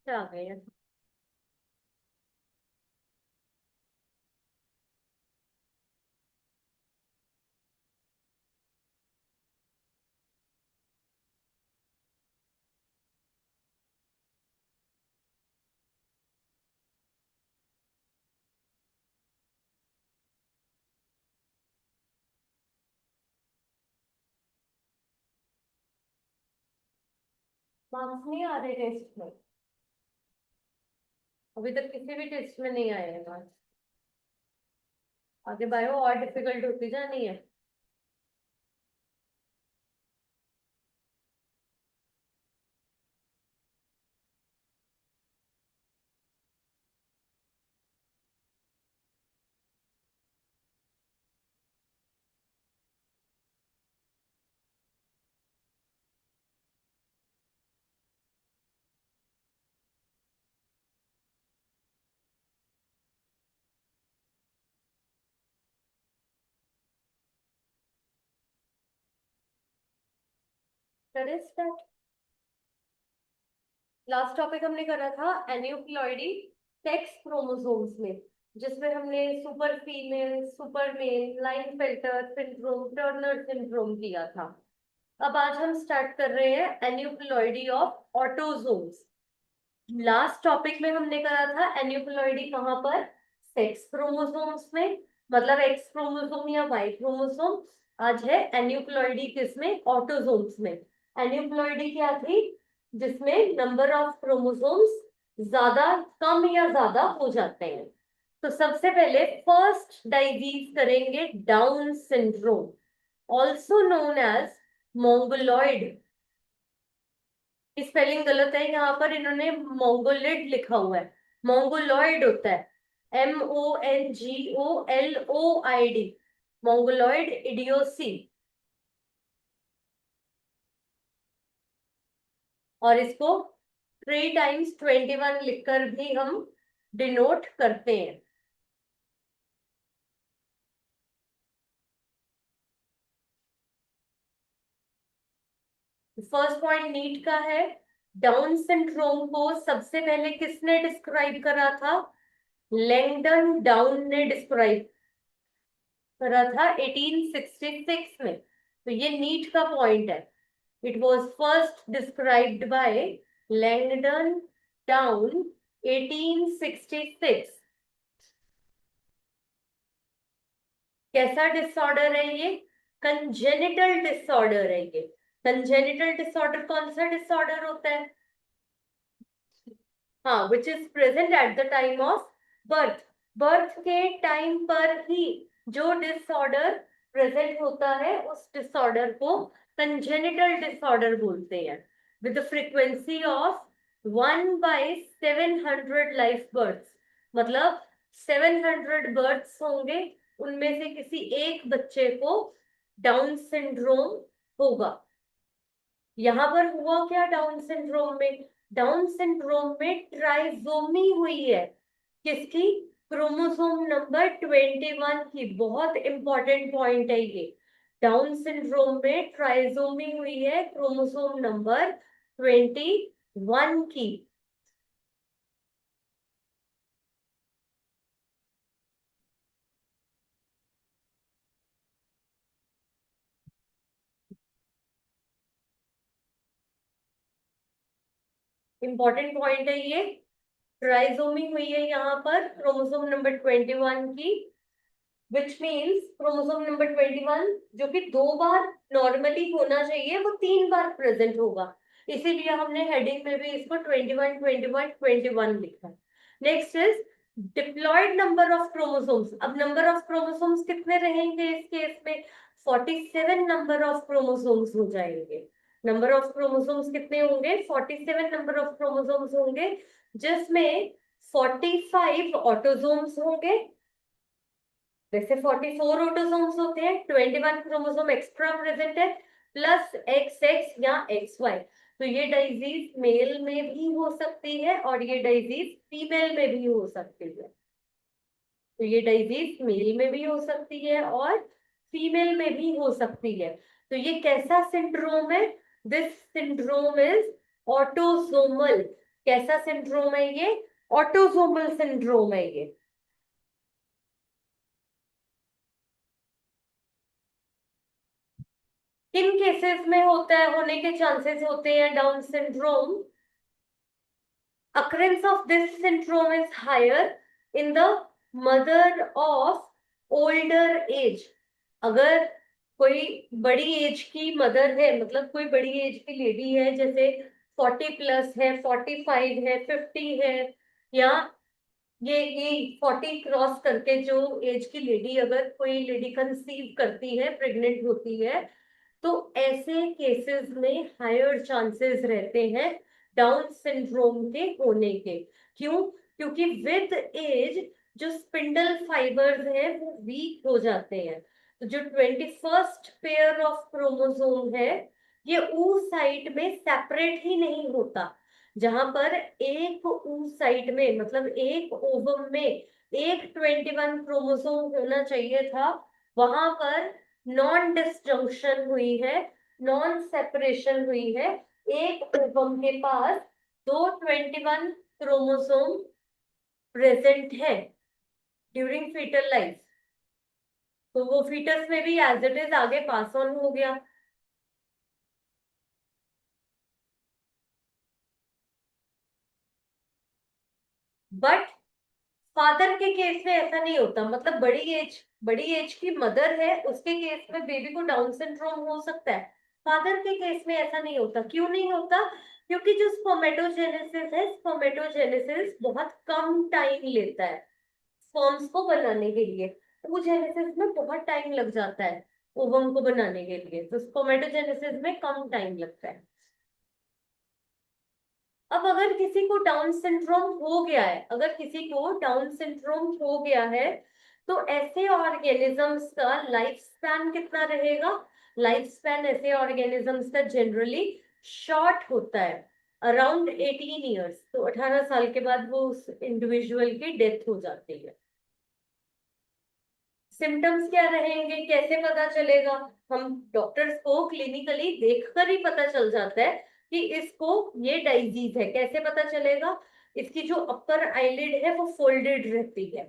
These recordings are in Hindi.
क्या आ गए। मार्क्स नहीं आ रहे टेस्ट में। अभी तक किसी भी टेस्ट में नहीं आए हैं मार्क्स। आगे बायो और डिफिकल्ट होती जानी है। करें स्टार्ट। लास्ट टॉपिक हमने करा था एन्यूक्लियोइडी सेक्स क्रोमोसोम्स में, जिसमें हमने super female, super male, Klinefelter syndrome, Turner syndrome किया था। अब आज हम स्टार्ट कर रहे हैं aneuploidy of autosomes. Last topic में हमने करा था एन्यूक्लियोइडी कहाँ पर, सेक्स क्रोमोसोम्स में, मतलब एक्स क्रोमोसोम या वाई क्रोमोसोम। आज है एन्यूक्लियोइडी किसमें, ऑटोसोम्स में। एन्यूक्लियोइडी क्या थी, जिसमें नंबर ऑफ क्रोमोसोम्स ज्यादा, कम या ज्यादा हो जाते हैं। तो सबसे पहले फर्स्ट डिजीज करेंगे Down syndrome, also known as mongoloid. Spelling गलत है, यहाँ पर इन्होंने मोंगोलिड लिखा हुआ है, मोंगोलॉइड होता है, MONGOLOID, मोंगोलॉइड इडियोसी। और इसको 3 टाइम्स 21 लिखकर भी हम डिनोट करते हैं। फर्स्ट पॉइंट नीट का है। डाउन सिंड्रोम को सबसे पहले किसने डिस्क्राइब करा था, लैंगडन डाउन ने डिस्क्राइब करा था 1866 में। तो ये नीट का पॉइंट है। It was first described bye Langdon down 1866। कैसा डिसऑर्डर है ये, कंजेनिटल डिसऑर्डर है ये। कंजेनिटल डिसऑर्डर कौन सा डिसऑर्डर होता है, हाँ, which is present at the time of birth. Birth के टाइम पर ही जो डिसऑर्डर प्रेजेंट होता है उस डिसऑर्डर को कंजेनिटल डिसऑर्डर बोलते हैं, with frequency of 1/700 life birth. मतलब 700 बर्थ्स होंगे, उनमें से किसी एक बच्चे को डाउन सिंड्रोम होगा। यहां पर हुआ क्या डाउन सिंड्रोम में, डाउन सिंड्रोम में ट्राइजोमी हुई है, किसकी, क्रोमोसोम नंबर 21 की। बहुत इंपॉर्टेंट पॉइंट है ये, डाउन सिंड्रोम में ट्राइजोमी हुई है क्रोमोसोम नंबर 21 की। इंपॉर्टेंट पॉइंट है ये, ट्राइजोमी हुई है यहाँ पर क्रोमोसोम नंबर 21 की, विच मीन्स क्रोमोसोम नंबर 21 जो कि 2 बार नॉर्मली होना चाहिए, वो 3 बार प्रेजेंट होगा। इसीलिए हमने हेडिंग में भी इसको 21 लिखा है। Next is diploid number of chromosomes. अब नंबर ऑफ क्रोमोसोम्स कितने रहेंगे इस केस में, 47 नंबर ऑफ क्रोमोसोम्स हो जाएंगे। नंबर ऑफ क्रोमोसोम्स कितने होंगे, 47 नंबर ऑफ क्रोमोसोम्स होंगे, जिसमें 45 ऑटोसोम्स होंगे। वैसे 44 ऑटोसोम्स होते हैं, 21 क्रोमोसोम एक्स्ट्रा प्रेजेंट है, प्लस एक्स एक्स या एक्स वाई। तो ये डिजीज मेल में भी हो सकती है और ये डिजीज फीमेल में भी हो सकती है। तो ये डिजीज मेल में भी हो सकती है और फीमेल में भी हो सकती है। तो ये कैसा सिंड्रोम है, दिस सिंड्रोम इज ऑटोसोमल। कैसा सिंड्रोम है ये? ऑटोसोमल सिंड्रोम है ये। किन केसेस में होता है, होने के चांसेस होते हैं down syndrome? occurrence of this syndrome is higher in the mother of older age। अगर कोई बड़ी एज की मदर है, मतलब कोई बड़ी एज की लेडी है, जैसे 40+ है, 45 है, 50 है, या ये 40 क्रॉस करके जो एज की लेडी, अगर कोई लेडी कंसीव करती है, प्रेग्नेंट होती है, तो ऐसे केसेस में हायर चांसेस रहते हैं डाउन सिंड्रोम के होने के। क्यों? क्योंकि विद एज जो स्पिंडल फाइबर्स हैं वो वीक हो जाते हैं। तो जो 21st पेयर ऑफ क्रोमोसोम है, ये ऊ साइड में सेपरेट ही नहीं होता। जहां पर एक ऊ साइड में, मतलब एक ओवम में एक 21 क्रोमोसोम होना चाहिए था, वहां पर नॉन डिसजंक्शन हुई है, नॉन सेपरेशन हुई है। एक ओवम के पास दो 21 क्रोमोसोम प्रेजेंट है ड्यूरिंग फीटल लाइफ, तो वो फीटस में भी एज इट इज आगे पास ऑन हो गया। बट फादर के केस में ऐसा नहीं होता, मतलब बड़ी एज की मदर है, उसके केस में बेबी को डाउन सिंड्रोम हो सकता है। फादर के केस में ऐसा नहीं होता। क्यों नहीं होता? क्योंकि जो स्पर्मेटोजेनेसिस है, स्पर्मेटोजेनेसिस बहुत कम टाइम लेता है स्पर्म्स को बनाने के लिए। oogenesis में बहुत टाइम लग जाता है ओवम को बनाने के लिए, तो स्पर्मेटोजेनेसिस में कम टाइम लगता है। अब अगर किसी को डाउन सिंड्रोम हो गया है, अगर किसी को डाउन सिंड्रोम हो गया है, तो ऐसे ऑर्गेनिजम्स का लाइफ स्पैन कितना रहेगा? लाइफ स्पैन ऐसे ऑर्गेनिजम्स का जनरली शॉर्ट होता है, अराउंड 18 ईयर्स। तो 18 साल के बाद वो उस इंडिविजुअल की डेथ हो जाती है। सिम्टम्स क्या रहेंगे, कैसे पता चलेगा? हम डॉक्टर्स को क्लिनिकली देखकर ही पता चल जाता है कि इसको ये डाइजीज है। कैसे पता चलेगा? इसकी जो अपर आईलिड है वो फोल्डेड रहती है,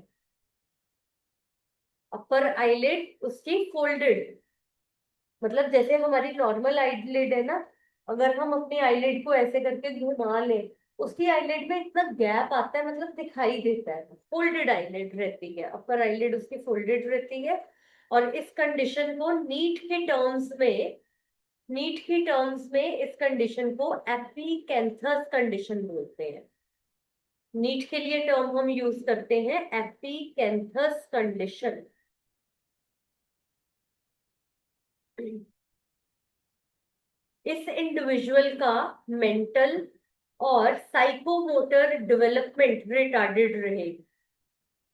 अपर आईलिड उसकी फोल्डेड, मतलब जैसे हमारी नॉर्मल आईलिड है ना, अगर हम अपनी आईलिड को ऐसे करके घुमा लें, उसकी आईलिड में इतना गैप आता है, मतलब दिखाई देता है। फोल्डेड आईलिड रहती है, अपर आईलिड उसकी फोल्डेड रहती है। और इस कंडीशन को नीट की टर्म्स में इस कंडीशन को एपिकेंथस कंडीशन बोलते हैं। नीट के लिए टर्म हम यूज करते हैं एपिकेंथस कंडीशन। इस इंडिविजुअल का मेंटल और साइकोमोटर डेवलपमेंट रिटार्डेड रहेगी।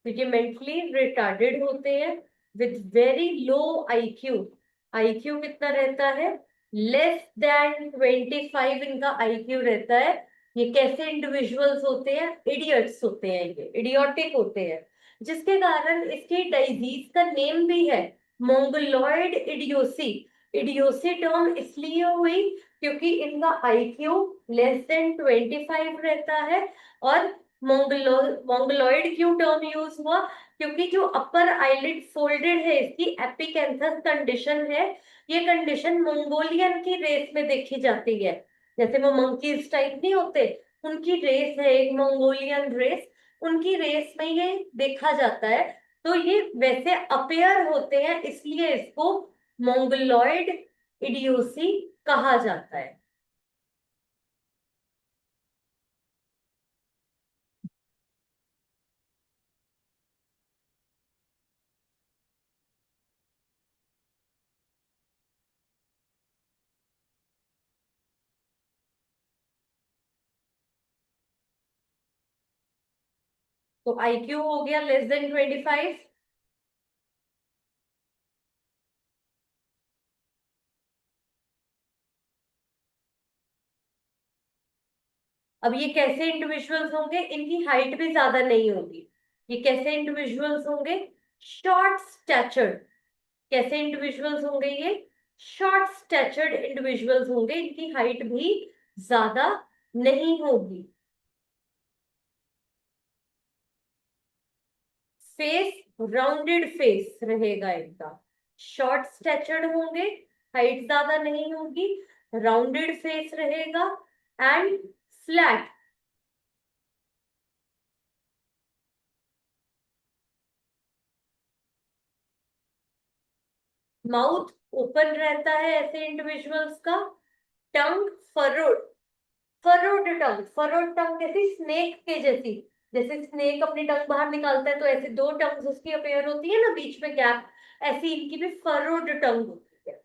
तो ये मेंटली रिटार्डेड होते हैं with very low IQ. IQ कितना रहता है? लेस देन 25 इनका आईक्यू रहता है। ये कैसे इंडिविजुअल्स होते हैं? इडियट्स होते हैं, ये इडियोटिक होते हैं, जिसके कारण इसकी डाइजीज का नेम भी है मोंगोलॉइड इडियोसी। इडियोसी टर्म इसलिए हुई क्योंकि इनका आईक्यू लेस देन 25 रहता है। और मोंगोलॉइड क्यों टर्म यूज हुआ? क्योंकि जो अपर आईलिड फोल्डेड है, इसकी एपिकेंथस कंडीशन है। ये कंडीशन मंगोलियन की रेस में देखी जाती है। जैसे वो मंकीज टाइप नहीं होते, उनकी रेस है एक मंगोलियन रेस, उनकी रेस में ये देखा जाता है। तो ये वैसे अपेयर होते हैं, इसलिए इसको मोंगोलॉइड इडियोसी कहा जाता है। तो आईक्यू हो गया लेस देन 25। अब ये कैसे इंडिविजुअल्स होंगे? इनकी हाइट भी ज्यादा नहीं होगी। ये कैसे इंडिविजुअल्स होंगे? शॉर्ट स्टैचर्ड। कैसे इंडिविजुअल्स होंगे ये? शॉर्ट स्टैचर्ड इंडिविजुअल्स होंगे, इनकी हाइट भी ज्यादा नहीं होगी। फेस राउंडेड फेस रहेगा इनका, शॉर्ट स्टैचर्ड होंगे, हाइट ज्यादा नहीं होगी, राउंडेड फेस रहेगा एंड फ्लैट। माउथ ओपन रहता है ऐसे इंडिविजुअल्स का, टंग फरोड, फरोड टंग, फरोड टंग कैसी, स्नेक के जैसी, जैसे स्नेक अपनी टंग बाहर निकालता है तो ऐसे दो टंग्स उसकी अपीयर होती है ना बीच में गैप, ऐसी इनकी भी फरोड टंग होती है।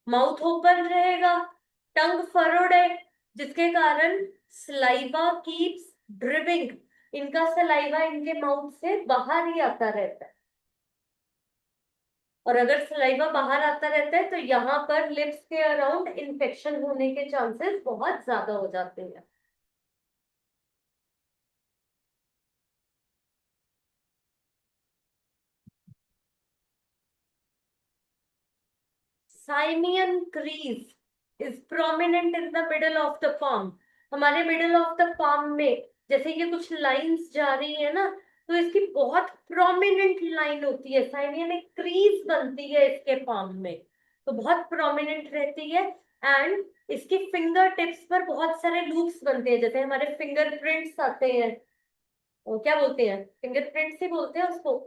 माउथ ओपन रहेगा, टंग फरोड है, जिसके कारण सलाइवा कीप्स ड्रिपिंग, इनका सलाइवा इनके माउथ से बाहर ही आता रहता है। और अगर सलाइवा बाहर आता रहता है तो यहाँ पर लिप्स के अराउंड इन्फेक्शन होने के चांसेस बहुत ज्यादा हो जाते हैं। Simian crease is prominent in the middle of the palm। हमारे मिडल ऑफ द palm में जैसे ये कुछ लाइंस जा रही है ना, तो इसकी बहुत प्रोमिनेंट लाइन होती है, साइमियन एक क्रीज बनती है इसके palm में, तो बहुत प्रोमिनेंट रहती है। एंड इसकी फिंगर टिप्स पर बहुत सारे लूप्स बनते हैं, जैसे हमारे फिंगरप्रिंट्स आते हैं, वो क्या बोलते हैं, फिंगरप्रिंट्स ही बोलते हैं उसको।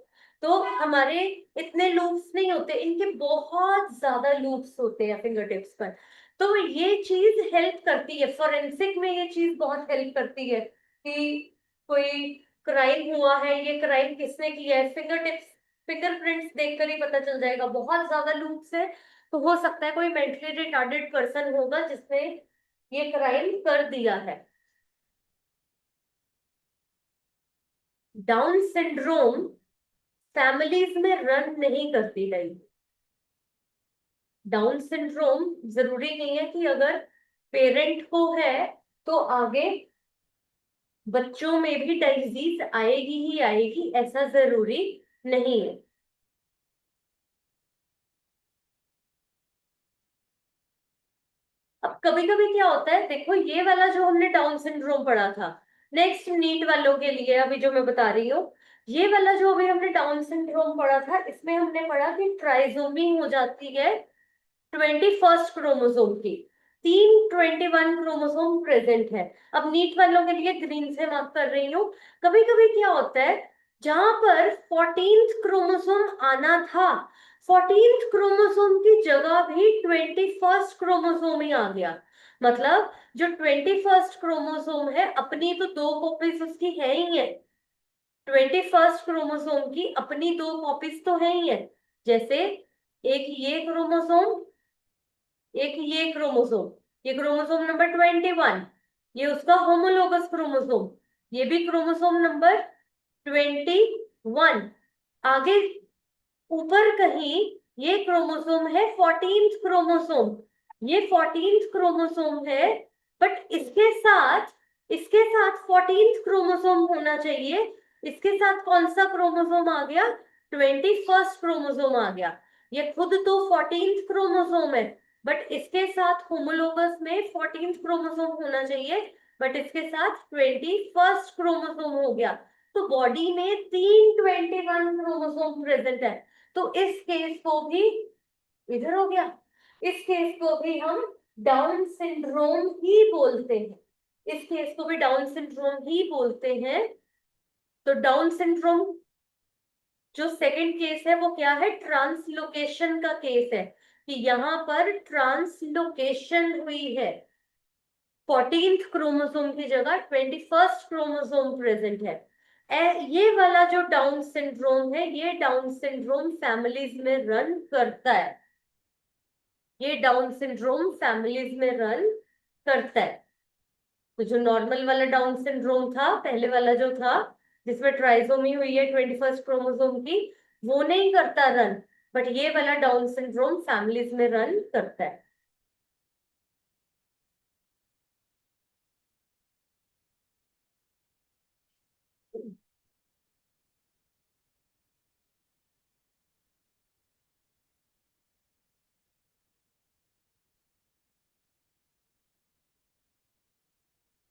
तो हमारे इतने लूप्स नहीं होते, इनके बहुत ज्यादा लूप्स होते हैं फिंगर टिप्स पर। तो ये चीज हेल्प करती है, फोरेंसिक में ये चीज बहुत हेल्प करती है कि कोई क्राइम हुआ है, ये क्राइम किसने किया है, फिंगर टिप्स, फिंगरप्रिंट्स देखकर ही पता चल जाएगा। बहुत ज्यादा लूप्स है तो हो सकता है कोई मेंटली रिटार्डेड पर्सन होगा जिसने ये क्राइम कर दिया है। डाउन सिंड्रोम फैमिलीज में रन नहीं करती है। डाउन सिंड्रोम जरूरी नहीं है कि अगर पेरेंट को है तो आगे बच्चों में भी डिजीज आएगी ही आएगी, ऐसा जरूरी नहीं है। अब कभी कभी क्या होता है, देखो ये वाला जो हमने डाउन सिंड्रोम पढ़ा था, नेक्स्ट नीट वालों के लिए अभी जो मैं बता रही हूँ, ये वाला जो अभी हमने डाउन सिंड्रोम पढ़ा था, इसमें हमने पढ़ा कि ट्राइसोमी हो जाती है 21st क्रोमोसोम की, 321 क्रोमोसोम प्रेजेंट है। अब नीट वालों के लिए ग्रीन से मार्क कर रही हूँ। कभी कभी क्या होता है, जहां पर 14th क्रोमोसोम आना था, 14th क्रोमोसोम की जगह भी 21st क्रोमोसोम ही आ गया। मतलब जो 21st क्रोमोसोम है, अपनी तो दो कॉपीज उसकी है ही है, 21st क्रोमोसोम की अपनी दो कॉपीज तो है ही है। जैसे एक ये क्रोमोसोम, एक ये क्रोमोसोम, ये क्रोमोसोम नंबर 21, ये उसका होमोलोगस क्रोमोसोम, ये भी क्रोमोसोम नंबर 21। आगे ऊपर कहीं ये क्रोमोसोम है 14th क्रोमोसोम, ये 14th क्रोमोसोम है, बट इसके साथ 14th क्रोमोसोम होना चाहिए, इसके साथ कौन सा क्रोमोसोम आ गया, 21st क्रोमोसोम आ गया। ये खुद तो 14th क्रोमोसोम है, बट इसके साथ होमोलोगस में 14th क्रोमोसोम होना चाहिए, बट इसके साथ 21st क्रोमोसोम हो गया। तो बॉडी में 321 क्रोमोसोम प्रेजेंट है। तो इस केस को भी, इधर हो गया, इस केस को भी हम डाउन सिंड्रोम ही बोलते हैं, इस केस को भी डाउन सिंड्रोम ही बोलते हैं। तो डाउन सिंड्रोम जो सेकंड केस है वो क्या है, ट्रांसलोकेशन का केस है, कि यहां पर ट्रांसलोकेशन हुई है, 14th क्रोमोसोम की जगह 21st क्रोमोसोम प्रेजेंट है। ये वाला जो डाउन सिंड्रोम है, ये डाउन सिंड्रोम फैमिलीज में रन करता है, ये डाउन सिंड्रोम फैमिलीज में रन करता है। तो जो नॉर्मल वाला डाउन सिंड्रोम था, पहले वाला जो था जिसमें ट्राइसोमी हुई है 21st क्रोमोसोम की, वो नहीं करता रन, बट ये वाला डाउन सिंड्रोम फैमिलीज में रन करता है।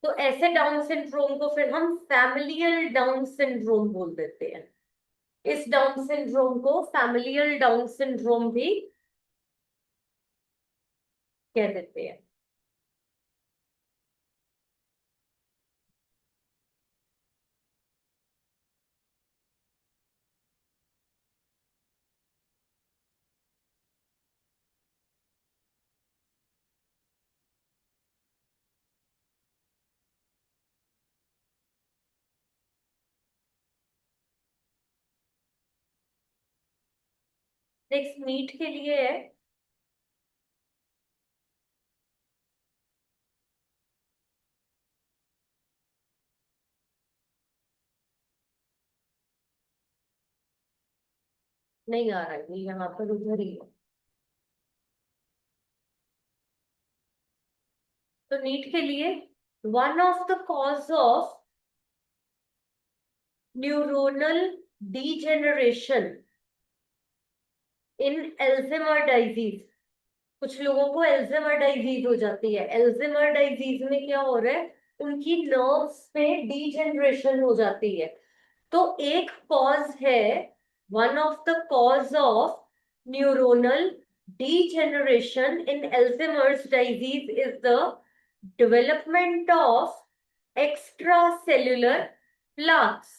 तो ऐसे डाउन सिंड्रोम को फिर हम फैमिलियल डाउन सिंड्रोम बोल देते हैं। इस डाउन सिंड्रोम को फैमिलियल डाउन सिंड्रोम भी कह देते हैं। नेक्स्ट मीट के लिए है। नहीं आ रहा है, ये यहाँ पर उधर ही है। तो नीट के लिए one of the cause of neuronal degeneration in Alzheimer disease. कुछ लोगों को एल्जाइमर डिजीज हो जाती है। एल्जाइमर डिजीज में क्या हो रहा है, उनकी नर्व्स में डीजेनरेशन हो जाती है। तो एक कॉज है, one of the cause of neuronal degeneration in Alzheimer's disease is the development of extracellular plaques।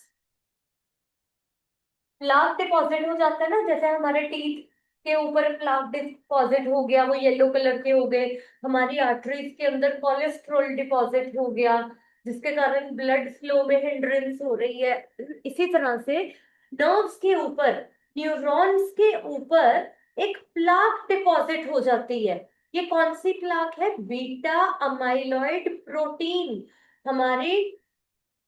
Plaque deposit हो जाता है ना, जैसे हमारे टीथ के ऊपर प्लाक डिपॉजिट हो गया, वो येलो कलर के हो गए। हमारी आर्टरीज के अंदर कोलेस्ट्रॉल डिपॉजिट हो गया, जिसके कारण ब्लड फ्लो में हिंड्रेंस हो रही है। इसी तरह से नर्व्स के ऊपर, न्यूरॉन्स के ऊपर एक प्लाक डिपॉजिट हो जाती है। ये कौन सी प्लाक है? Beta amyloid protein. हमारे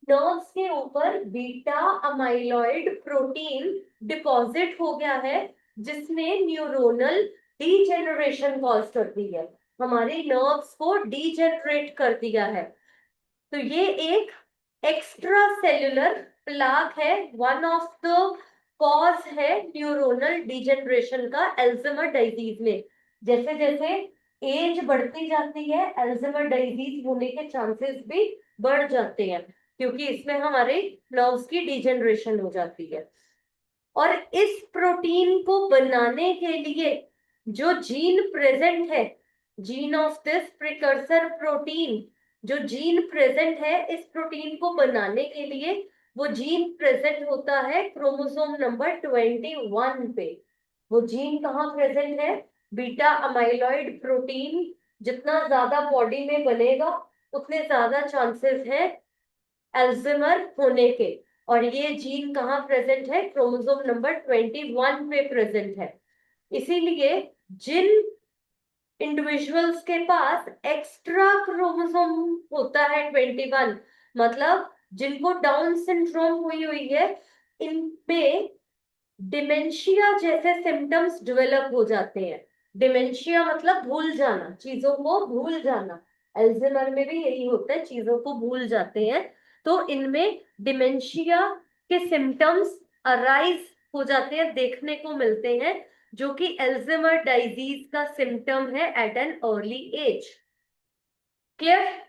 नर्व्स के ऊपर बीटा अमाइलॉइड प्रोटीन डिपॉजिट हो गया है, जिसने न्यूरोनल डीजेनरेशन कॉज कर दी है, हमारे नर्व्स को डीजेनरेट कर दिया है। तो ये एक एक्स्ट्रा सेल्यूलर प्लाक है, वन ऑफ द कॉज है न्यूरोनल डीजेनरेशन का एल्जाइमर डिजीज में। जैसे जैसे एज बढ़ती जाती है, एल्जाइमर डिजीज होने के चांसेस भी बढ़ जाते हैं, क्योंकि इसमें हमारे नर्व्स की डीजेनरेशन हो जाती है। और इस प्रोटीन को बनाने के लिए जो जीन प्रेजेंट है, gene of this precursor protein, जो जीन प्रेजेंट है इस प्रोटीन को बनाने के लिए, वो जीन प्रेजेंट होता है क्रोमोसोम नंबर 21 पे। वो जीन कहाँ प्रेजेंट है? बीटा अमाइलॉइड प्रोटीन जितना ज्यादा बॉडी में बनेगा, उतने ज्यादा चांसेस है अल्जाइमर होने के। और ये जीन कहाँ प्रेजेंट है? क्रोमोसोम नंबर 21 पे प्रेजेंट है। इसीलिए जिन इंडिविजुअल्स के पास एक्स्ट्रा क्रोमोसोम होता है 21, मतलब जिनको डाउन सिंड्रोम हुई हुई है, इनमें डिमेंशिया जैसे सिम्टम्स डेवलप हो जाते हैं। डिमेंशिया मतलब भूल जाना, चीजों को भूल जाना। अल्जाइमर में भी यही होता है, चीजों को भूल जाते हैं। तो इनमें डिमेंशिया के सिम्टम्स अराइज हो जाते हैं, देखने को मिलते हैं, जो कि अल्जाइमर डिजीज का सिम्टम है at an early age. Clear?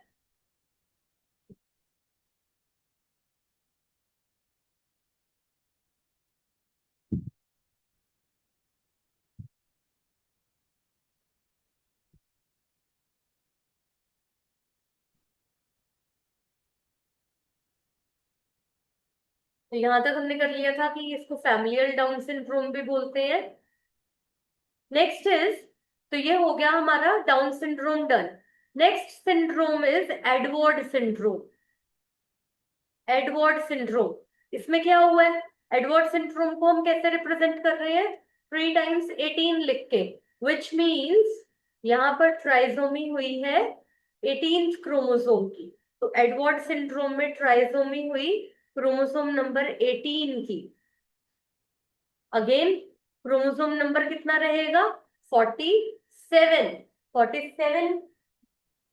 तो यहां तक हमने कर लिया था कि इसको फैमिलियल डाउन सिंड्रोम भी बोलते हैं। नेक्स्ट इज, तो ये हो गया हमारा down syndrome done. Next syndrome is Edward syndrome. Edward syndrome, इसमें क्या हुआ है? एडवर्ड सिंड्रोम को हम कैसे रिप्रेजेंट कर रहे हैं? 3 × 18 लिख के, विच मीन्स यहाँ पर ट्राइसोमी हुई है 18th क्रोमोसोम की। तो एडवर्ड सिंड्रोम में ट्राइसोमी हुई क्रोमोसोम नंबर 18 की। अगेन क्रोमोसोम नंबर कितना रहेगा? 47। 47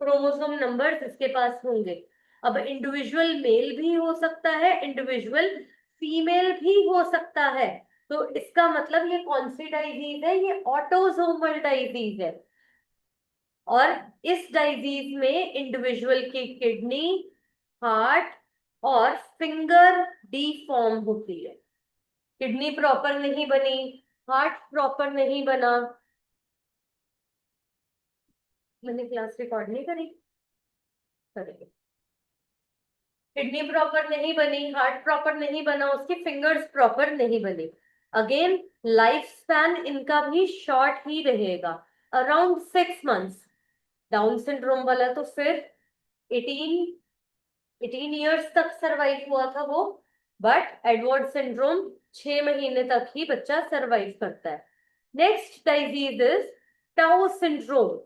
क्रोमोसोम नंबर इसके पास होंगे। अब इंडिविजुअल मेल भी हो सकता है, इंडिविजुअल फीमेल भी हो सकता है। तो इसका मतलब ये कौन सी डाइजीज है? ये ऑटोसोमल डाइजीज है। और इस डाइजीज में इंडिविजुअल की किडनी, हार्ट और फिंगर डिफॉर्म होती है। किडनी प्रॉपर नहीं बनी, हार्ट प्रॉपर नहीं बना। मैंने क्लास रिकॉर्ड नहीं करी, करेंगे। किडनी प्रॉपर नहीं बनी, हार्ट प्रॉपर नहीं बना, उसकी फिंगर्स प्रॉपर नहीं बनी। अगेन लाइफ स्पैन इनका भी शॉर्ट ही रहेगा, अराउंड 6 मंथ्स। डाउन सिंड्रोम वाला तो फिर 18 18 इयर्स तक सरवाइव हुआ था वो। बट एडवर्ड सिंड्रोम 6 महीने तक ही बच्चा सरवाइव करता है। Next disease is Down syndrome.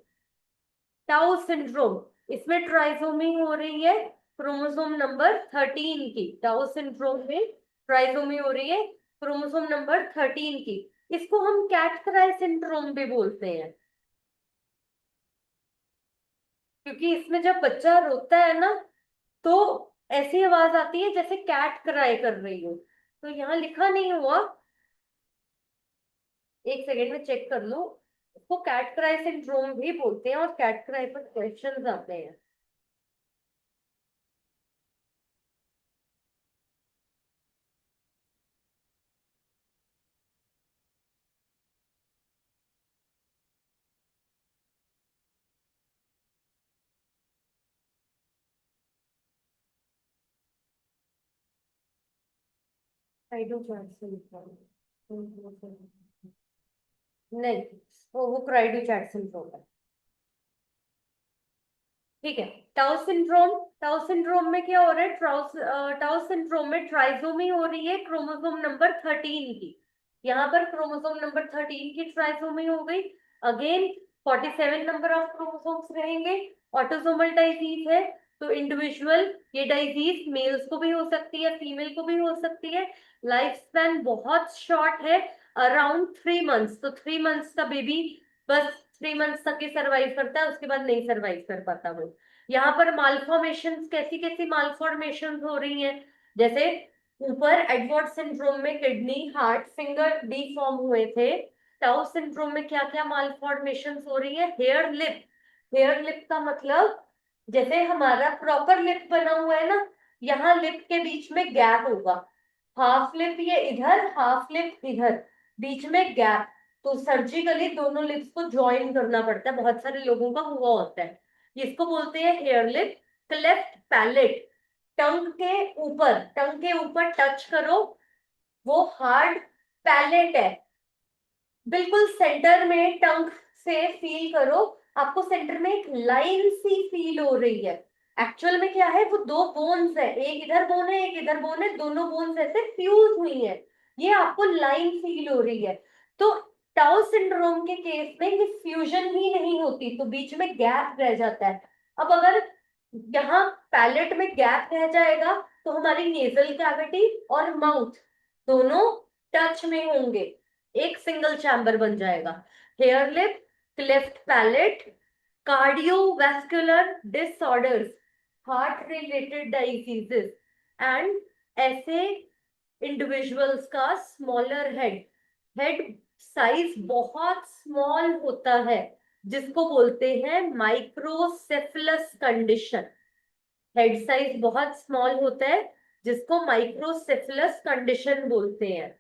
Down syndrome, इसमें ट्राइसोमी हो रही है क्रोमोसोम नंबर 13 की। टाउ सिंड्रोम में ट्राइसोमी हो रही है क्रोमोसोम नंबर 13 की। इसको हम कैट क्राई सिंड्रोम भी बोलते हैं, क्योंकि इसमें जब बच्चा रोता है ना, तो ऐसी आवाज आती है जैसे कैट क्राई कर रही हो। तो यहाँ लिखा नहीं हुआ, एक सेकेंड में चेक कर लो। इसको कैट क्राई सिंड्रोम भी बोलते हैं और कैट क्राई पर क्वेश्चंस आते हैं। हाइड्रोजन सिंड्रोम नहीं, वो क्राइडो चैट सिंड्रोम है। ठीक है। टाउ सिंड्रोम, टाउ सिंड्रोम में क्या हो रहा है? टाउ सिंड्रोम में ट्राइसोमी हो रही है क्रोमोसोम नंबर 13 की। यहाँ पर क्रोमोसोम नंबर 13 की ट्राइसोमी हो गई। अगेन 47 नंबर ऑफ क्रोमोसोम्स रहेंगे। ऑटोसोमल डाइजीज है, तो इंडिविजुअल ये डाइजीज मेल्स को भी हो सकती है, फीमेल को भी हो सकती है। लाइफ स्पैन बहुत शॉर्ट है, अराउंड 3 मंथ्स। तो 3 मंथ्स का बेबी बस 3 मंथ्स तक ही सरवाइव करता है, उसके बाद नहीं सरवाइव कर पाता वो। यहाँ पर मालफॉर्मेशन, कैसी कैसी मालफॉर्मेशन हो रही हैं? जैसे ऊपर एडवर्ड सिंड्रोम में किडनी, हार्ट, फिंगर डिफॉर्म हुए थे। टाउ सिंड्रोम में क्या क्या मालफॉर्मेशन हो रही है? Hair lip. हेयर लिप का मतलब जैसे हमारा प्रॉपर लिप बना हुआ है ना, यहाँ लिप के बीच में गैप होगा। हाफ लिप ये इधर, हाफ लिप इधर, बीच में गैप। तो सर्जिकली दोनों लिप्स को ज्वाइन करना पड़ता है, बहुत सारे लोगों का हुआ होता है। इसको बोलते हैं हेयर लिप। क्लेफ्ट पैलेट, टंग के ऊपर टच करो, वो हार्ड पैलेट है। बिल्कुल सेंटर में टंग से फील करो, आपको सेंटर में एक लाइन सी फील हो रही है। एक्चुअल में क्या है, वो दो बोन्स है, एक इधर बोन है एक इधर बोन है, दोनों बोन्स ऐसे फ्यूज हुई है, ये आपको लाइन फील हो रही है। तो टाउ सिंड्रोम के केस में ये फ्यूजन ही नहीं होती, तो बीच में गैप रह जाता है। अब अगर यहाँ पैलेट में गैप रह जाएगा, तो हमारी नेजल कैविटी और माउथ दोनों टच में होंगे, एक सिंगल चैम्बर बन जाएगा। Hare lip, cleft palate, cardiovascular disorders, heart related diseases, and ऐसे इंडिविजुअल्स का स्मॉलर हेड, हेड साइज बहुत स्मॉल होता है, जिसको बोलते हैं माइक्रोसेफलस कंडीशन। हेड साइज बहुत स्मॉल होता है, जिसको माइक्रोसेफलस कंडीशन बोलते हैं।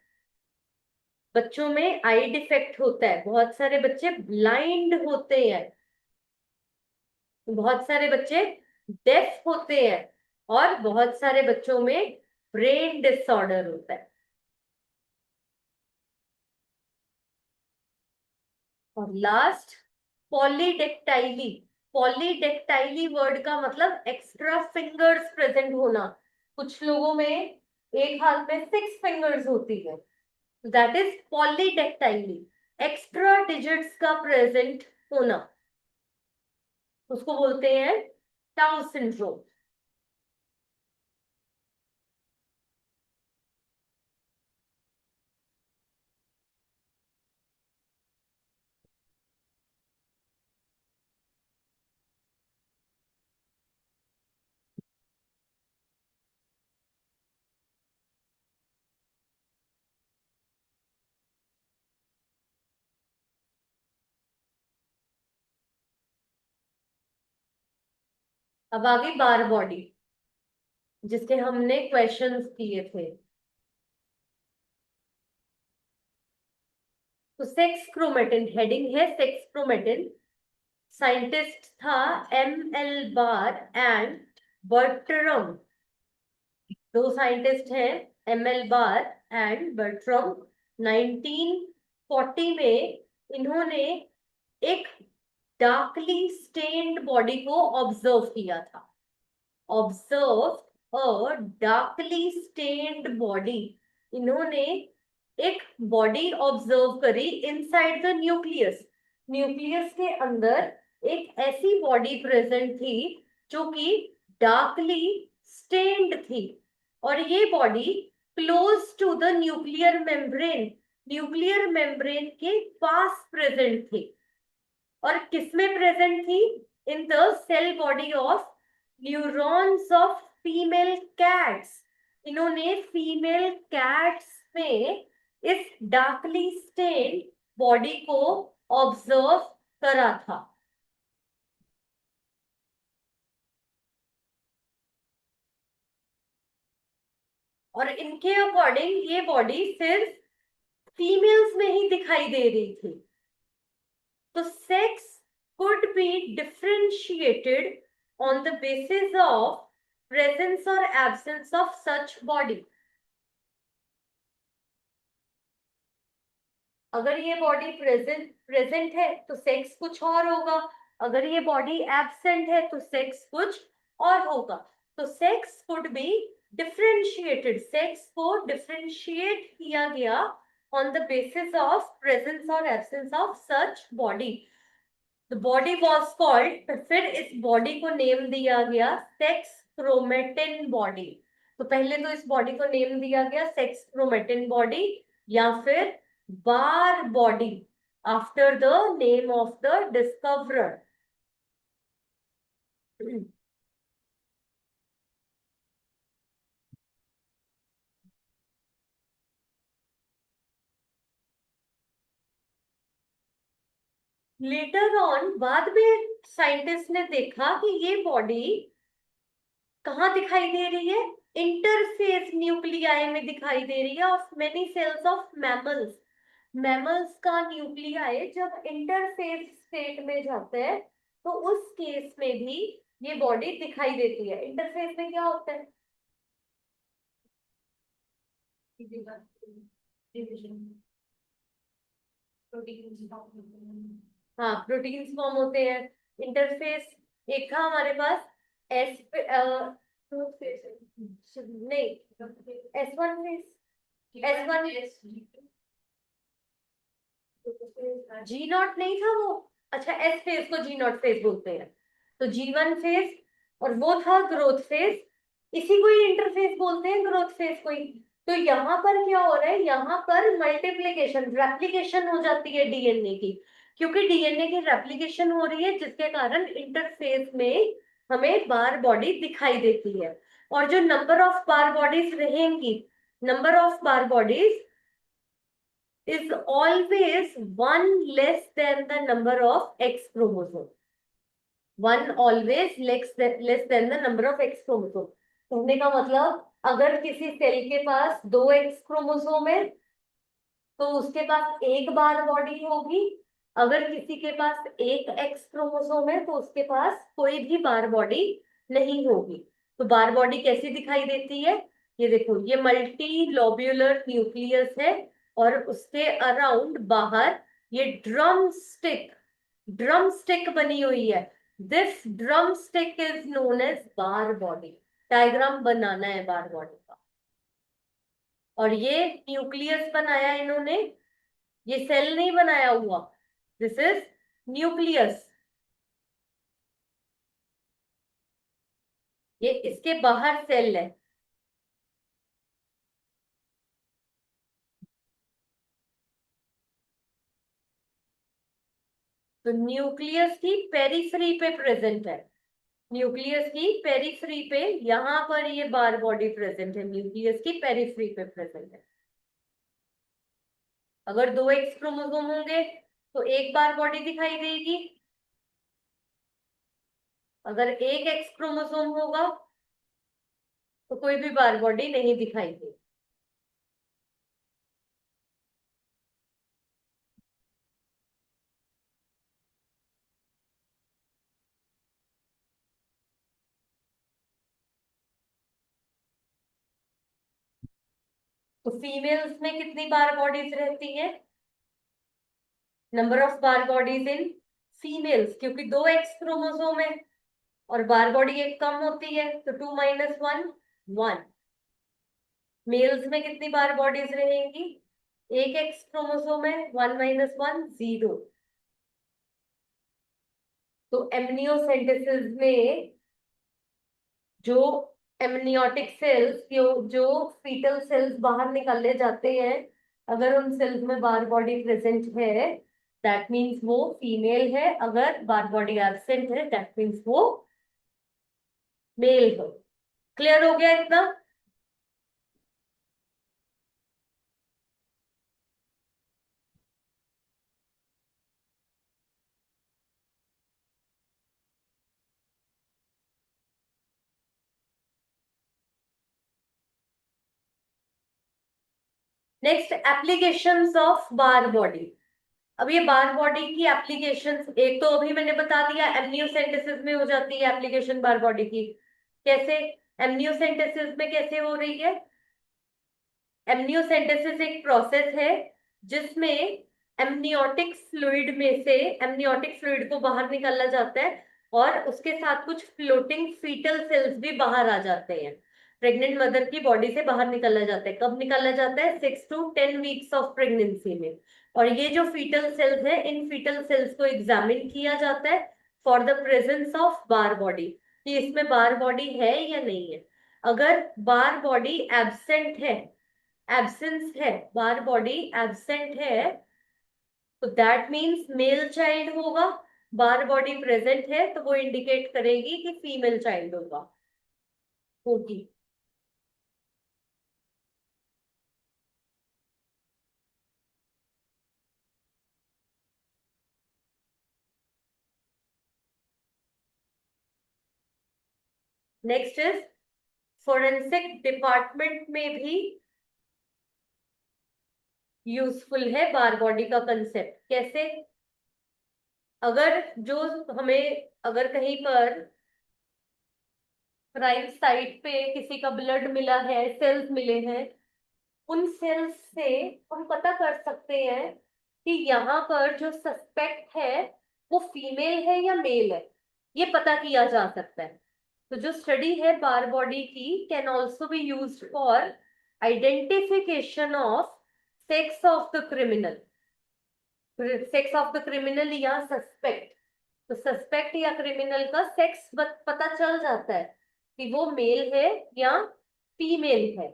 बच्चों में आई डिफेक्ट होता है, बहुत सारे बच्चे ब्लाइंड होते हैं, बहुत सारे बच्चे डेफ होते हैं, और बहुत सारे बच्चों में ब्रेन डिसऑर्डर होता है। और लास्ट, पॉलीडेक्टाइली। पॉलीडेक्टाइली वर्ड का मतलब एक्स्ट्रा फिंगर्स प्रेजेंट होना। कुछ लोगों में एक हाथ में 6 फिंगर्स होती है, दैट इज पॉलीडेक्टाइली। एक्स्ट्रा डिजिट्स का प्रेजेंट होना, उसको बोलते हैं टाउ सिंड्रोम। अब आ गई बार बॉडी। जिसके हमने क्वेश्चंस किए थे। तो सेक्स क्रोमेटिन, हेडिंग है सेक्स क्रोमेटिन। साइंटिस्ट था M L Barr and Bertram. दो साइंटिस्ट हैं, M L Barr and Bertram. 1940 में इन्होंने एक डार्कली स्टेन्ड बॉडी को ऑब्जर्व किया था। Observe a darkly stained body. इन्होंने एक बॉडी ऑब्जर्व करी इनसाइड द न्यूक्लियस। न्यूक्लियस के अंदर एक ऐसी बॉडी प्रेजेंट थी जो कि डार्कली स्टेन्ड थी, और ये body close to the nuclear membrane, nuclear membrane के पास प्रेजेंट थी। और किसमें प्रेजेंट थी? In the cell body of neurons of female cats. इन्होंने फीमेल कैट्स में इस डार्कली स्टेन्ड बॉडी को ऑब्जर्व करा था। और इनके अकॉर्डिंग ये बॉडी सिर्फ फीमेल्स में ही दिखाई दे रही थी। तो sex could be differentiated on the basis of presence or absence of such body. अगर ये बॉडी प्रेजेंट है तो सेक्स कुछ और होगा, अगर ये बॉडी एब्सेंट है तो सेक्स कुछ और होगा। तो sex could be differentiated, sex को डिफरेंशिएट किया गया on the basis of presence और absence of such body. The body was called, तो फिर इस बॉडी को नेम दिया गया सेक्स क्रोमेटिन बॉडी। तो पहले तो इस बॉडी को नेम दिया गया सेक्स क्रोमेटिन बॉडी, या फिर Barr body, after the name of the discoverer. Later on बाद में साइंटिस्ट ने देखा कि ये बॉडी कहाँ दिखाई दे रही है? इंटरफेस न्यूक्लियाई में दिखाई दे रही है of many cells of mammals. Mammals का न्यूक्लियाई जब इंटरफेस स्टेट में जाता है तो उस केस में भी ये बॉडी दिखाई देती है। इंटरफेस में क्या होता है? हाँ, प्रोटीन्स फॉर्म होते हैं। इंटरफेस एक था हमारे पास एस नहीं, S1 face, S1 ji not नहीं था वो। अच्छा, एस फेज को जी नॉट फेज बोलते हैं। तो G1 फेज, और वो था ग्रोथ फेज। इसी को ही इंटरफेस बोलते हैं, ग्रोथ फेज को ही। तो यहाँ पर क्या हो रहा है? यहाँ पर मल्टीप्लीकेशन, रेप्लिकेशन हो जाती है डीएनए की, क्योंकि डीएनए की रेप्लिकेशन हो रही है, जिसके कारण इंटरफेस में हमें बार बॉडी दिखाई देती है। और जो नंबर ऑफ बार बॉडीज रहेंगी, number of bar bodies is always one less than the number of X chromosome. One always less than the number of X chromosome. कहने का मतलब, अगर किसी सेल के पास 2 X क्रोमोसोम है तो उसके पास एक बार बॉडी होगी। अगर किसी के पास एक X क्रोमोसोम है तो उसके पास कोई भी बार बॉडी नहीं होगी। तो बार बॉडी कैसी दिखाई देती है? ये देखो, ये मल्टी लोब्यूलर न्यूक्लियस है, और उसके अराउंड बाहर ये ड्रम स्टिक बनी हुई है। This drum stick is known as Barr body. Diagram बनाना है बार बॉडी का। और ये न्यूक्लियस बनाया इन्होंने, ये सेल नहीं बनाया हुआ। This is nucleus. ये इसके बाहर सेल है। तो न्यूक्लियस की पेरिफेरी पे प्रेजेंट है, न्यूक्लियस की पेरिफेरी पे, यहां पर ये बार बॉडी प्रेजेंट है, न्यूक्लियस की पेरिफेरी पे प्रेजेंट है। अगर 2 एक्स क्रोमोसोम होंगे तो एक बार बॉडी दिखाई देगी। अगर एक एक्स क्रोमोसोम होगा तो कोई भी बार बॉडी नहीं दिखाई दे। तो फीमेल्स में कितनी बार बॉडीज रहती है? Number of bar bodies in females, क्योंकि दो एक्स क्रोमोसोम है और बार बॉडी एक कम होती है, तो 2 - 1 1। मेल्स में कितनी बार बॉडीज रहेंगी? एक एक्स क्रोमोसोम है, 1 - 1 0। तो एमनियोसेंटेसिस में जो एमनियोटिक सेल्स जो फीटल सेल्स बाहर निकाले जाते हैं, अगर उन सेल्स में बार बॉडी प्रेजेंट है दैट मीन्स वो फीमेल है, अगर बार बॉडी एब्सेंट है दैट मीन्स वो मेल है। क्लियर हो गया इतना? Next, applications of bar body. अब ये बार बॉडी की एप्लीकेशंस, एक तो अभी मैंने बता दिया एमनियोसेंटेसिस में हो जाती है एप्लीकेशन बार बॉडी की। कैसे? एमनियोसेंटेसिस में कैसे हो रही है? एमनियोसेंटेसिस एक प्रोसेस है जिसमें एमनियोटिक फ्लूइड में से एमनियोटिक फ्लूइड को बाहर निकाला जाता है और उसके साथ कुछ फ्लोटिंग फीटल सेल्स भी बाहर आ जाते हैं। प्रेग्नेंट मदर की बॉडी से बाहर निकाला जाता है। कब निकाला जाता है? 6 to 10 वीक्स ऑफ प्रेगनेंसी में। और ये जो फीटल सेल्स है, इन फीटल सेल्स को एग्जामिन किया जाता है for the presence of bar body, कि इसमें बार बॉडी है या नहीं है। अगर बार बॉडी एब्सेंट है, एब्सेंस है, बार बॉडी एब्सेंट है, तो दैट मीन्स मेल चाइल्ड होगा। बार बॉडी प्रेजेंट है तो वो इंडिकेट करेगी कि फीमेल चाइल्ड होगा, होगी। नेक्स्ट इज फोरेंसिक डिपार्टमेंट में भी यूजफुल है बार बॉडी का कंसेप्ट। कैसे? अगर जो हमें अगर कहीं पर क्राइम साइट पे किसी का ब्लड मिला है, सेल्स मिले हैं, उन सेल्स से हम पता कर सकते हैं कि यहाँ पर जो सस्पेक्ट है वो फीमेल है या मेल है, ये पता किया जा सकता है। तो जो स्टडी है बार बॉडी की can also be used for identification of sex of the criminal, sex of the criminal या सस्पेक्ट। तो सस्पेक्ट या क्रिमिनल का सेक्स पता चल जाता है कि वो मेल है या फीमेल है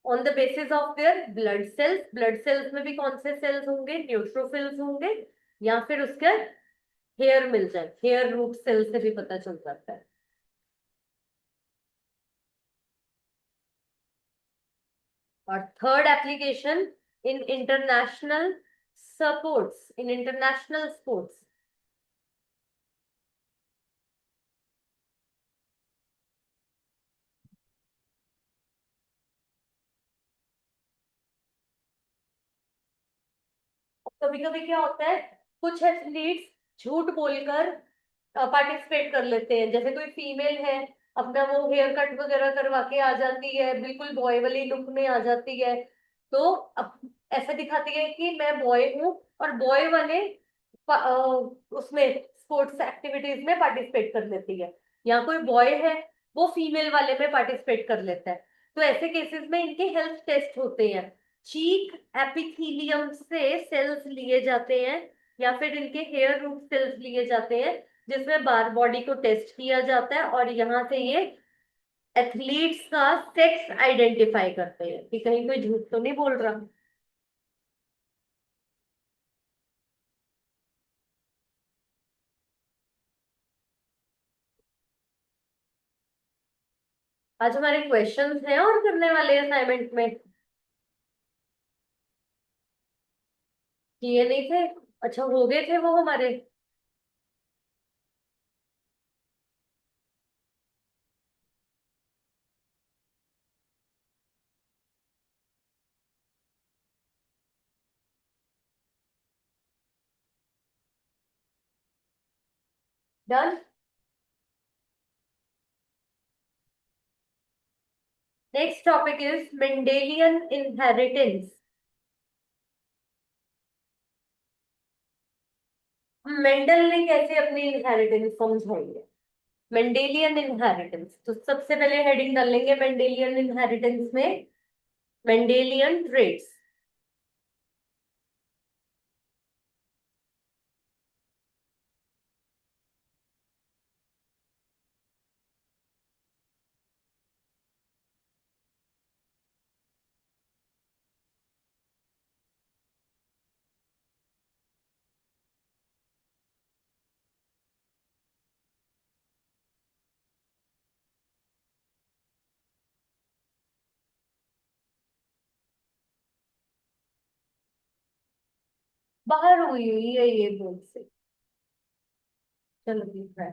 on the basis of their blood cells. Blood cells में भी कौन से सेल्स होंगे? न्यूट्रोफिल्स होंगे, या फिर उसके हेयर मिल जाए, हेयर रूट सेल से भी पता चल जाता है। और third application in international supports, in international sports. कभी कभी क्या होता है, कुछ एथलीट्स झूठ बोलकर पार्टिसिपेट कर लेते हैं। जैसे कोई फीमेल है, अपना वो हेयर कट वगैरह करवा के आ जाती है, बिल्कुल बॉय वाली लुक में आ जाती है, तो अब ऐसा दिखाती है कि मैं बॉय हूँ, और बॉय वाले उसमें स्पोर्ट्स एक्टिविटीज में पार्टिसिपेट कर लेती है। या कोई बॉय है, वो फीमेल वाले में पार्टिसिपेट कर लेता है। तो ऐसे केसेस में इनके हेल्थ टेस्ट होते हैं। चीक एपिथेलियम से सेल्स लिए जाते हैं या फिर इनके हेयर रूट सेल्स लिए जाते हैं, जिसमें बार बॉडी को टेस्ट किया जाता है और यहाँ से ये एथलीट्स का सेक्स आइडेंटिफाई करते हैं कि कहीं कोई झूठ तो नहीं बोल रहा। आज हमारे क्वेश्चंस हैं और करने वाले असाइनमेंट में किए नहीं थे? अच्छा, हो गए थे वो हमारे। Done. Next topic is Mendelian inheritance. Mendel ने कैसे अपनी इनहेरिटेंस समझाई है? मेंडेलियन इनहेरिटेंस, तो सबसे पहले हेडिंग डालेंगे मेंडेलियन इनहेरिटेंस में, मेंडेलियन ट्रेट्स। बाहर हुई हुई है ये बोर्ड से। चलो ठीक है।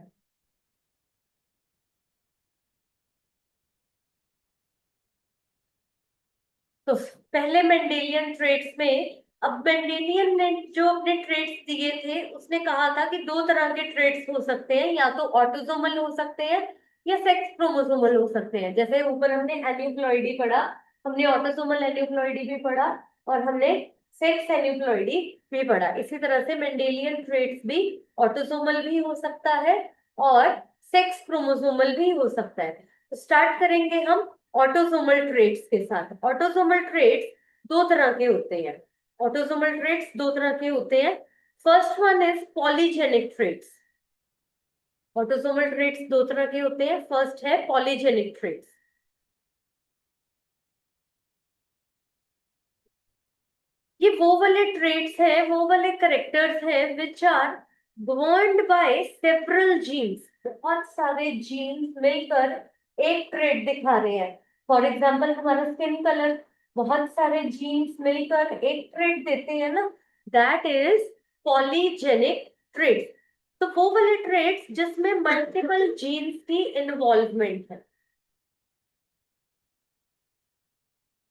तो पहले मेंडेलियन ट्रेट्स में, अब मेंडेलियन ने जो अपने ट्रेट्स दिए थे उसने कहा था कि दो तरह के ट्रेट्स हो सकते हैं, या तो ऑटोसोमल हो सकते हैं या सेक्स क्रोमोसोमल हो सकते हैं। जैसे ऊपर हमने एन्यूप्लॉइडी पढ़ा, हमने ऑटोसोमल एन्यूप्लॉइडी भी पढ़ा और हमने सेक्स एन्यूप्लॉइडी भी पढ़ा। इसी तरह से मेंडेलियन ट्रेट्स भी ऑटोसोमल भी हो सकता है और सेक्स क्रोमोसोमल भी हो सकता है। स्टार्ट करेंगे हम ऑटोसोमल ट्रेट्स के साथ। ऑटोसोमल ट्रेट्स दो तरह के होते हैं। ऑटोसोमल ट्रेट्स दो तरह के होते हैं। First one is polygenic traits. Autosomal traits दो तरह के होते हैं। फर्स्ट है पॉलीजेनिक ट्रेट्स। ये वो वाले ट्रेट्स हैं, वो वाले करेक्टर्स हैं which are governed by several genes. बहुत सारे जीन्स मिलकर एक ट्रेट दिखा रहे हैं। फॉर एग्जाम्पल हमारा स्किन कलर, बहुत सारे जीन्स मिलकर एक ट्रेट देते हैं ना, दैट इज पॉलीजेनिक ट्रेट। तो वो वाले ट्रेट्स जिसमें मल्टीपल जीन्स की इन्वॉल्वमेंट है,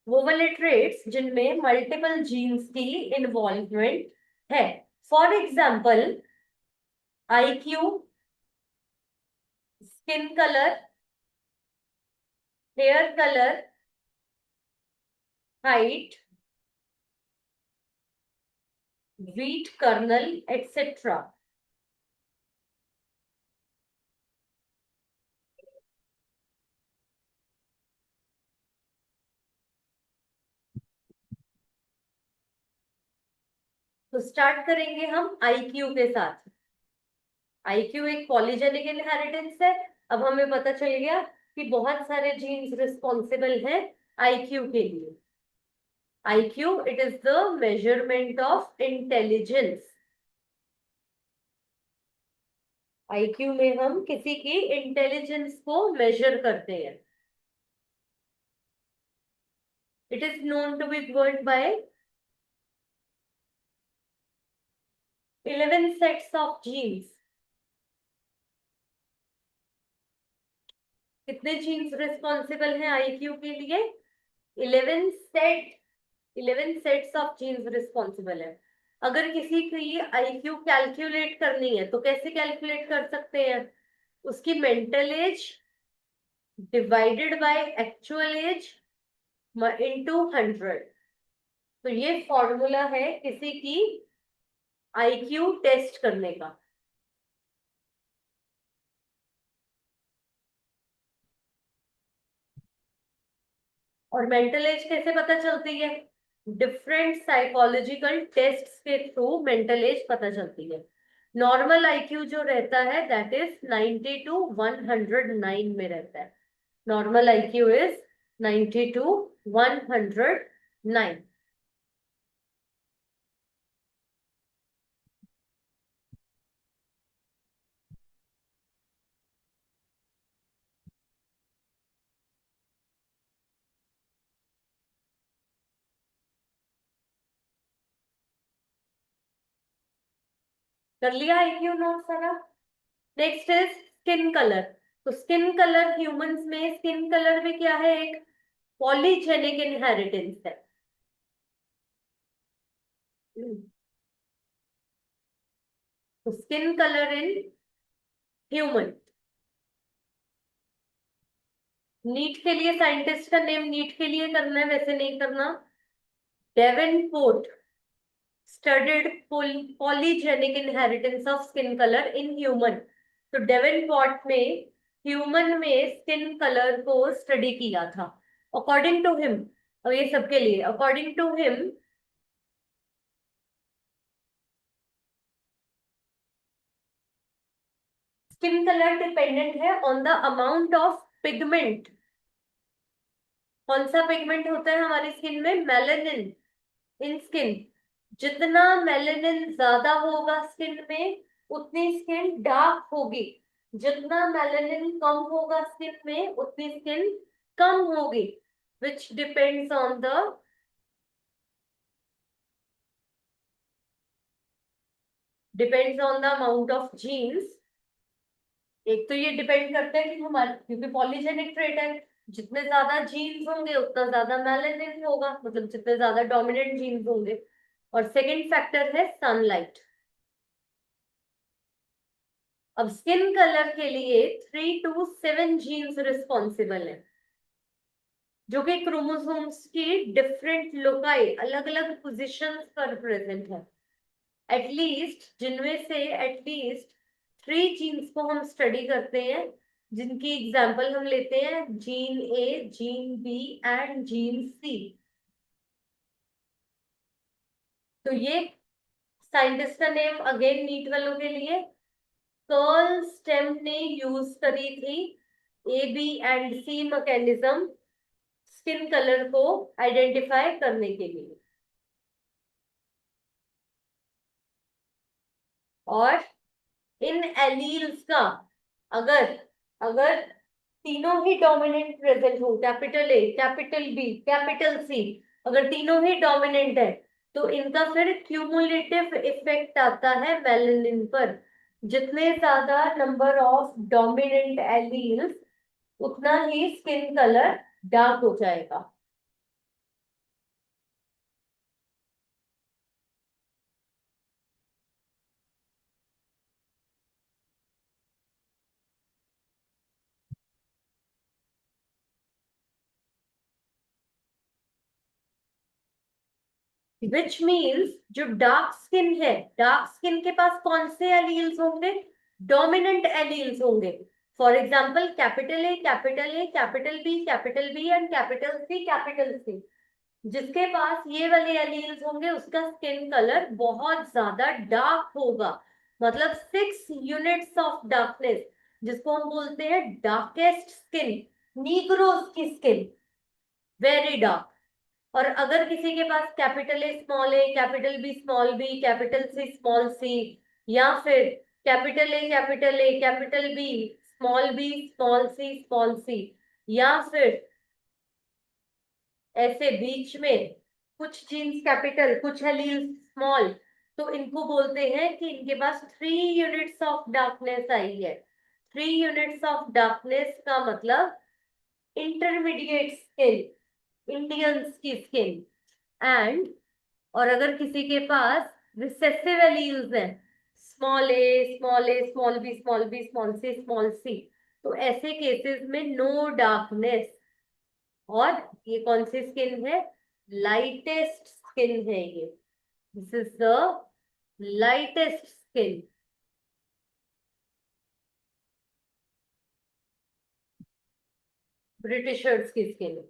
वो वाले ट्रेट्स जिनमें मल्टीपल जीन्स की इन्वॉल्वमेंट है। For example IQ, skin colour, hair colour, height, wheat kernel etcetera. तो स्टार्ट करेंगे हम आईक्यू के साथ। आईक्यू एक पॉलीजेनिक इनहेरिटेंस है। अब हमें पता चल गया कि बहुत सारे जीन्स रिस्पॉन्सिबल हैं आईक्यू के लिए। IQ, it is the measurement of intelligence. IQ में हम किसी की इंटेलिजेंस को मेजर करते हैं। It is known to be governed by 11 sets of genes. कितने जीन्स रिस्पॉन्सिबल हैं आईक्यू के लिए? 11 set, 11 sets of genes responsible है। अगर किसी की आईक्यू कैलकुलेट करनी है तो कैसे कैलकुलेट कर सकते हैं? उसकी mental as divided by actual as into 100। तो ये फॉर्मूला है किसी की आईक्यू टेस्ट करने का। और मेंटल एज कैसे पता चलती है? डिफरेंट साइकोलॉजिकल टेस्ट्स के थ्रू मेंटल एज पता चलती है। नॉर्मल आईक्यू जो रहता है दैट इज 90 टू 109 में रहता है। Normal IQ is 90 to 109। कर लिया आईक्यू नोट सारा? Next is skin colour. तो स्किन कलर, ह्यूमंस में स्किन कलर भी क्या है? एक पॉलीजेनिक इनहेरिटेंस है। तो skin colour in human. NEET के लिए साइंटिस्ट का नेम नीट के लिए करना है, वैसे नहीं करना। Davenport studied polygenic inheritance of skin colour in human. तो डेवेनपोर्ट में ह्यूमन में स्किन कलर को स्टडी किया था। अकॉर्डिंग टू हिम, और ये सबके लिए according to him, skin colour dependent है on the amount of pigment. कौन सा पिगमेंट होता है हमारी स्किन में? Melanin in skin. जितना मेलानिन ज्यादा होगा स्किन में, उतनी स्किन डार्क होगी। जितना मेलानिन कम होगा स्किन में, उतनी स्किन कम होगी। Which depends on the amount of genes. एक तो ये डिपेंड करता है कि हमारे, क्योंकि पॉलीजेनिक ट्रेट है, जितने ज्यादा जीन्स होंगे उतना ज्यादा मेलानिन होगा, मतलब जितने ज्यादा डोमिनेंट जीन्स होंगे। और सेकंड फैक्टर है सनलाइट। अब स्किन कलर के लिए 3 to 7 जीन्स रिस्पॉन्सिबल है, जो कि क्रोमोसोम्स की डिफरेंट लोकाई, अलग अलग पोजिशंस पर प्रेजेंट है। एटलीस्ट जिनमें से एटलीस्ट 3 जीन्स को हम स्टडी करते हैं, जिनकी एग्जांपल हम लेते हैं gene A, gene B and gene C. तो ये साइंटिस्ट का नेम अगेन नीट वालों के लिए, कर्ल स्टेम ने यूज करी थी A B and C mechanism skin colour को आइडेंटिफाई करने के लिए। और इन एलील्स का, अगर अगर तीनों ही डोमिनेंट प्रेजेंट हो, capital A, capital B, capital C, अगर तीनों ही डोमिनेंट है, तो इनका फिर क्यूमुलेटिव इफेक्ट आता है मेलानिन पर। जितने ज्यादा नंबर ऑफ डोमिनेंट एलील्स, उतना ही स्किन कलर डार्क हो जाएगा। विच मीन्स जो डार्क स्किन है, डार्क स्किन के पास कौन से एलील्स होंगे? डोमिनेंट एलील्स होंगे। For example capital A, capital A, capital B and capital C, capital C. जिसके पास ये वाले एलील्स होंगे उसका स्किन कलर बहुत ज्यादा डार्क होगा। मतलब 6 यूनिट्स ऑफ डार्कनेस, जिसको हम बोलते हैं डार्केस्ट स्किन, नीग्रोस की स्किन, वेरी डार्क। और अगर किसी के पास capital A small A, capital B small B, capital C small C, या फिर capital A, capital A, capital B small C, या फिर ऐसे बीच में कुछ जीन्स कैपिटल, कुछ एलील्स स्मॉल, तो इनको बोलते हैं कि इनके पास 3 यूनिट्स ऑफ डार्कनेस आई है। 3 यूनिट्स ऑफ डार्कनेस का मतलब इंटरमीडिएट स्किन, इंडियंस की स्किन। एंड और अगर किसी के पास रिसेसिव एलील्स हैं, small A, small A, small B, small B, small C, तो ऐसे केसेस में नो डार्कनेस। और ये कौन सी स्किन है? लाइटेस्ट स्किन है ये। This is the lightest skin, Britishers की स्किन।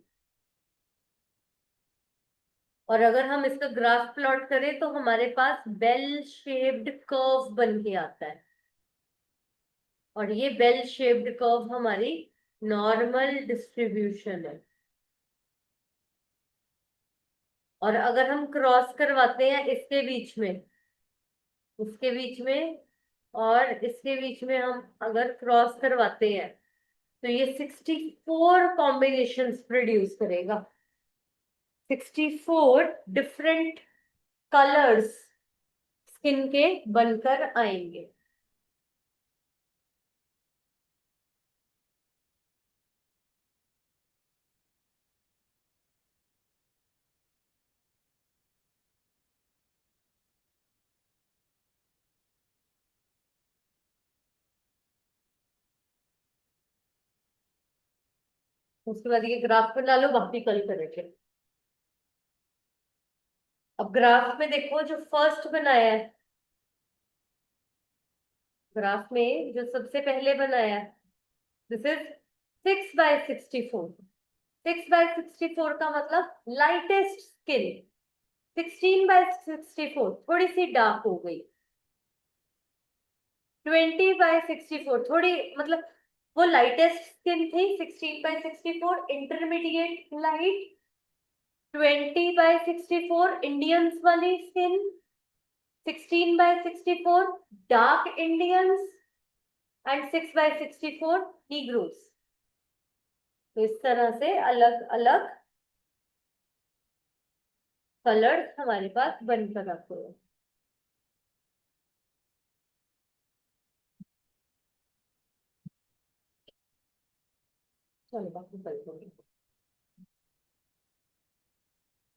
और अगर हम इसका ग्राफ प्लॉट करें तो हमारे पास बेल शेप्ड कर्व बन के आता है। और ये बेल शेप्ड कर्व हमारी नॉर्मल डिस्ट्रीब्यूशन है। और अगर हम क्रॉस करवाते हैं इसके बीच में, इसके बीच में और इसके बीच में हम अगर क्रॉस करवाते हैं, तो ये 64 कॉम्बिनेशंस प्रोड्यूस करेगा। 64 डिफरेंट कलर्स स्किन के बनकर आएंगे। उसके बाद ये ग्राफ बना लो, बाकी कल करेंगे। अब ग्राफ में देखो जो फर्स्ट बनाया है, ग्राफ में जो सबसे पहले बनाया है, दिस इज 6/64। 6/64 का मतलब लाइटेस्ट स्किन। 16/64 थोड़ी सी डार्क हो गई। 20/64 थोड़ी, मतलब वो लाइटेस्ट स्किन थी। 16/64 इंटरमीडिएट लाइट। 20/64 इंडियंस वाली skin. 16/64 dark Indians. And 6/64 negroes. तो इस तरह से अलग अलग कलर हमारे पास बनकर रखो। चलो बाकी कल करेंगे।